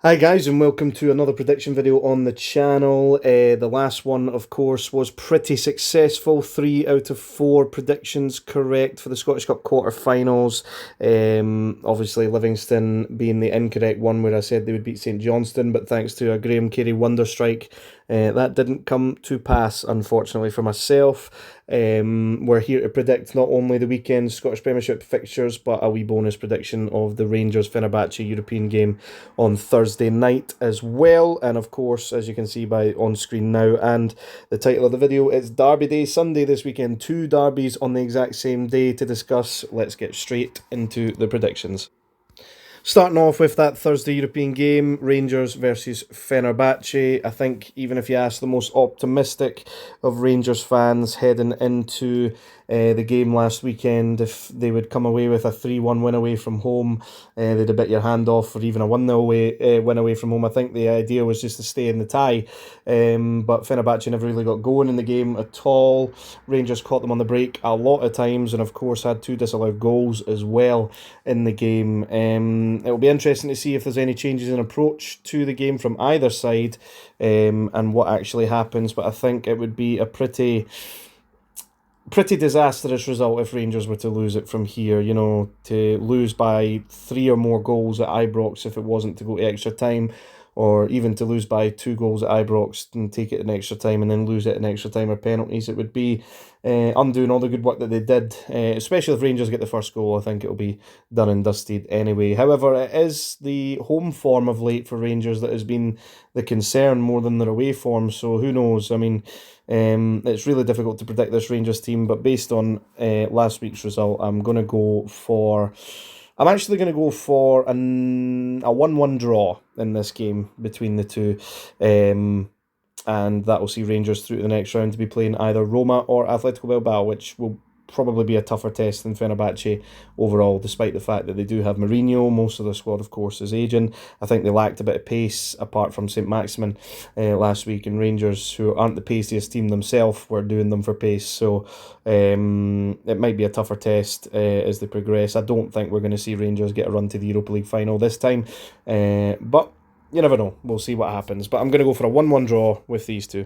Hi guys, and welcome to another prediction video on the channel. The last one, of course, was pretty successful. 3 out of 4 predictions correct for the Scottish Cup quarter-finals. Obviously, Livingston being the incorrect one where I said they would beat St Johnstone, but thanks to a Graham Carey wonder strike, that didn't come to pass, unfortunately, for myself. We're here to predict not only the weekend's Scottish Premiership fixtures, but a wee bonus prediction of the Rangers-Fenerbahce European game on Thursday night as well. And of course, as you can see by on screen now and the title of the video, it's Derby Day Sunday this weekend. 2 derbies on the exact same day to discuss. Let's get straight into the predictions. Starting off with that Thursday European game, Rangers versus Fenerbahce. I think even if you ask the most optimistic of Rangers fans heading into the game last weekend, if they would come away with a 3-1 win away from home, they'd have bit your hand off, or even a 1-0 win away from home. I think the idea was just to stay in the tie, but Fenerbahce never really got going in the game at all. Rangers caught them on the break a lot of times, and of course had 2 disallowed goals as well in the game. It'll be interesting to see if there's any changes in approach to the game from either side, and what actually happens. But I think it would be a pretty disastrous result if Rangers were to lose it from here. You know, to lose by 3 or more goals at Ibrox if it wasn't to go to extra time, or even to lose by 2 goals at Ibrox and take it in extra time and then lose it in extra time or penalties. It would be undoing all the good work that they did, especially if Rangers get the first goal. I think it'll be done and dusted anyway. However, it is the home form of late for Rangers that has been the concern more than their away form, so who knows? I mean, it's really difficult to predict this Rangers team, but based on last week's result, I'm actually going to go for a 1-1 draw in this game between the two. And that will see Rangers through to the next round to be playing either Roma or Atletico Bilbao, which will probably be a tougher test than Fenerbahce overall, despite the fact that they do have Mourinho. Most of the squad, of course, is aging. I think they lacked a bit of pace, apart from St Maximin last week, and Rangers, who aren't the paciest team themselves, were doing them for pace. So it might be a tougher test as they progress. I don't think we're going to see Rangers get a run to the Europa League final this time, but you never know. We'll see what happens. But I'm going to go for a 1-1 draw with these two.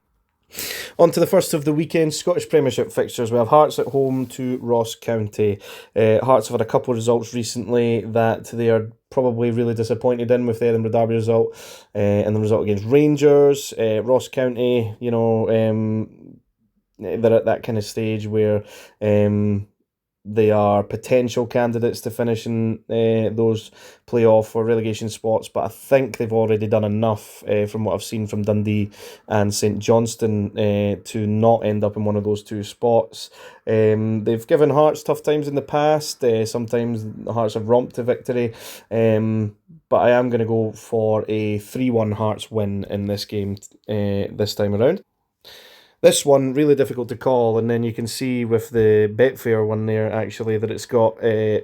On to the first of the weekend's Scottish Premiership fixtures. We have Hearts at home to Ross County. Hearts have had a couple of results recently that they are probably really disappointed in, with the Edinburgh Derby result and the result against Rangers. Ross County, you know, they're at that kind of stage where they are potential candidates to finish in those playoff or relegation spots, but I think they've already done enough from what I've seen from Dundee and St Johnstone to not end up in one of those 2 spots. They've given Hearts tough times in the past. Sometimes the Hearts have romped to victory, but I am going to go for a 3-1 Hearts win in this game this time around. This one, really difficult to call, and then you can see with the Betfair one there, actually, that it's got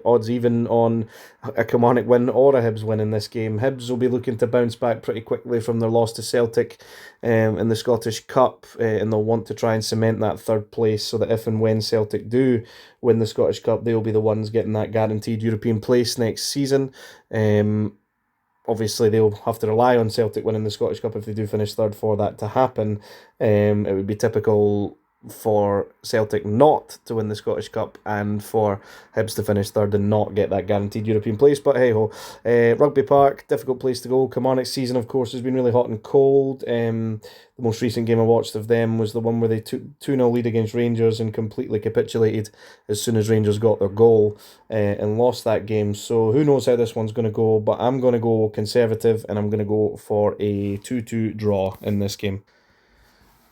odds even on a Kilmarnock win or a Hibs win in this game. Hibs will be looking to bounce back pretty quickly from their loss to Celtic in the Scottish Cup, and they'll want to try and cement that 3rd place, so that if and when Celtic do win the Scottish Cup, they'll be the ones getting that guaranteed European place next season. Obviously, they'll have to rely on Celtic winning the Scottish Cup if they do finish 3rd for that to happen. It would be typical for Celtic not to win the Scottish Cup and for Hibs to finish 3rd and not get that guaranteed European place. But hey ho, Rugby Park, difficult place to go. Kilmarnock's season, of course, has been really hot and cold. The most recent game I watched of them was the one where they took 2-0 lead against Rangers and completely capitulated as soon as Rangers got their goal and lost that game. So who knows how this one's going to go, but I'm going to go conservative and I'm going to go for a 2-2 draw in this game.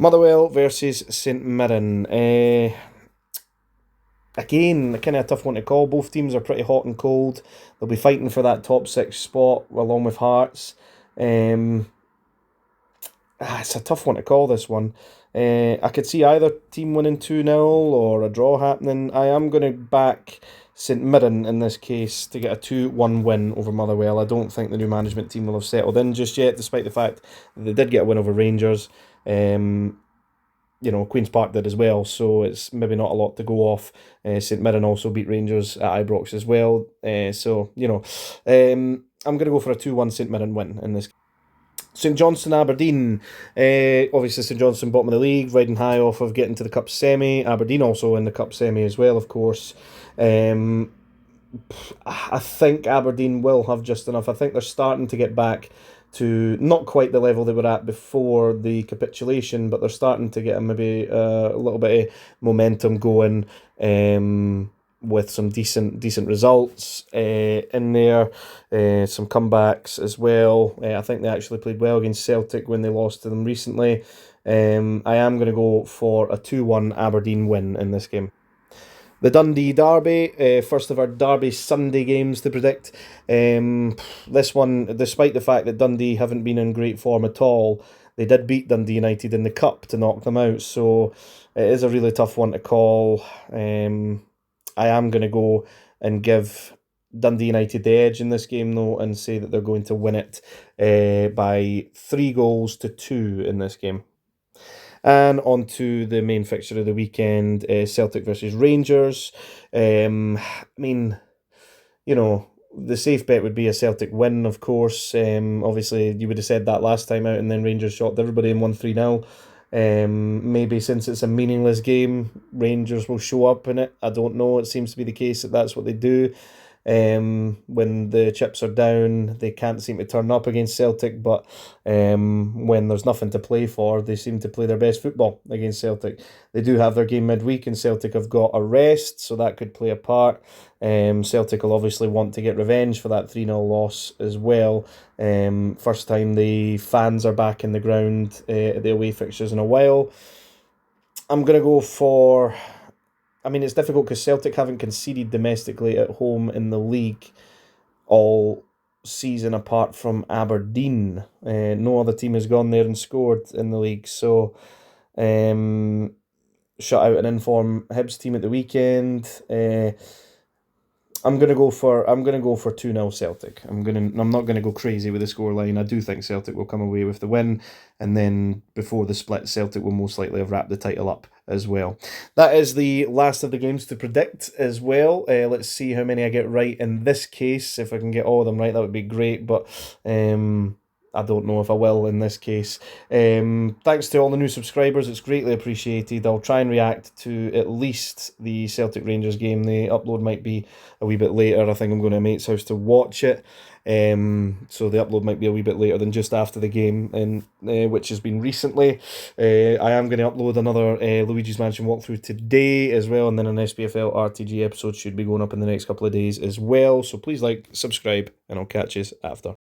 Motherwell versus St Mirren. Again, kind of a tough one to call. Both teams are pretty hot and cold. They'll be fighting for that top 6 spot along with Hearts. It's a tough one to call, this one. I could see either team winning 2-0 or a draw happening. I am going to back St Mirren in this case to get a 2-1 win over Motherwell. I don't think the new management team will have settled in just yet, despite the fact that they did get a win over Rangers. You know, Queen's Park did as well, so it's maybe not a lot to go off. St Mirren also beat Rangers at Ibrox as well. So, you know, I'm going to go for a 2-1 St Mirren win in this. St Johnstone, Aberdeen. Obviously, St Johnstone bottom of the league, riding high off of getting to the cup semi. Aberdeen also in the cup semi as well, of course. I think Aberdeen will have just enough. I think they're starting to get back to not quite the level they were at before the capitulation, but they're starting to get maybe a little bit of momentum going. With some decent results in there, some comebacks as well. I think they actually played well against Celtic when they lost to them recently. I am going to go for a 2-1 Aberdeen win in this game. The Dundee Derby, first of our Derby Sunday games to predict. This one, despite the fact that Dundee haven't been in great form at all, they did beat Dundee United in the Cup to knock them out, so it is a really tough one to call. I am going to go and give Dundee United the edge in this game, though, and say that they're going to win it by 3-2 in this game. And on to the main fixture of the weekend, Celtic versus Rangers. I mean, you know, the safe bet would be a Celtic win, of course. Obviously, you would have said that last time out, and then Rangers shocked everybody and won 3-0. Maybe since it's a meaningless game, Rangers will show up in it. I don't know. It seems to be the case that that's what they do. When the chips are down, they can't seem to turn up against Celtic, but when there's nothing to play for, they seem to play their best football against Celtic. They do have their game midweek, and Celtic have got a rest, so that could play a part. Celtic will obviously want to get revenge for that 3-0 loss as well. First time the fans are back in the ground at the away fixtures in a while. I'm going to go for... I mean, it's difficult because Celtic haven't conceded domestically at home in the league all season apart from Aberdeen. No other team has gone there and scored in the league. So, shut out an informed Hibs team at the weekend. I'm gonna go for 2-0 Celtic. I'm not gonna go crazy with the scoreline. I do think Celtic will come away with the win, and then before the split, Celtic will most likely have wrapped the title up as well. That is the last of the games to predict as well. Let's see how many I get right in this case. If I can get all of them right, that would be great. But I don't know if I will in this case. Thanks to all the new subscribers, it's greatly appreciated. I'll try and react to at least the Celtic Rangers game. The upload might be a wee bit later. I think I'm going to a mate's house to watch it. So the upload might be a wee bit later than just after the game, and which has been recently. I am going to upload another Luigi's Mansion walkthrough today as well, and then an SPFL RTG episode should be going up in the next couple of days as well. So please like, subscribe, and I'll catch you after.